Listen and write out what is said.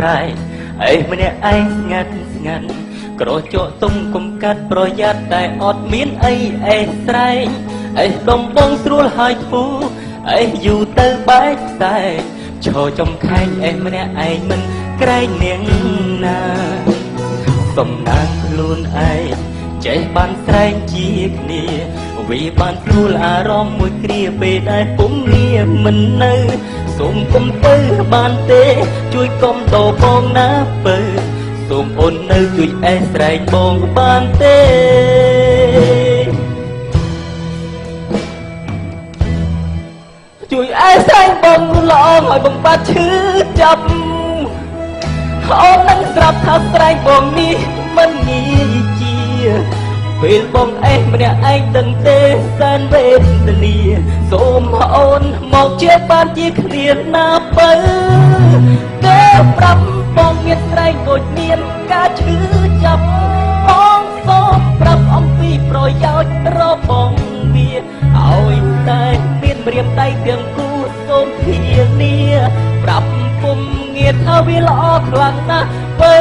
ស្រែកអីម្នាក់ឯងស្ងាត់ស្ងាត់ក្រចកទុំកុំកាត់ប្រយ័ត្នតែអត់មានអីអេស្រែងអេដំបងស្រួលហើយធូរអេយូរទៅបែកតែឈរចំខែងអេម្នាក់ឯងមិនក្រែងនាងណាសំណាងខ្លួនឯងចេះបានស្រែងជាគ្នាវាបានស្រួលអារម្មណ៍មួយគ្រាពេលដែលពុំងារមិននៅសូមគុំទៅបានទេជួយកុំតបងណាពើសូមអូននៅជួយអេស្រែងបងបានទេជួយអេស្រែងបងល្អឲ្យបងបាត់ឈឺចាប់អូននឹងស្រាប់ថាស្រែងបងនេះមិនងាយជាពេលបងអេម្នាក់ឯងដឹងទេសែនវេទនាសូមអូនមកជាបានជាគ្នាណាបើគេប្រាប់បងមានស្រែងដូចមានការឈឺចាប់បងសូមប្រាប់អំពីប្រយោជន៍របស់វាឲ្យតែមានម្រាមដៃទាំងគូសូមធានាប្រាប់ពុំងៀតឲ្យវាល្អខ្លាំងណាស់បើ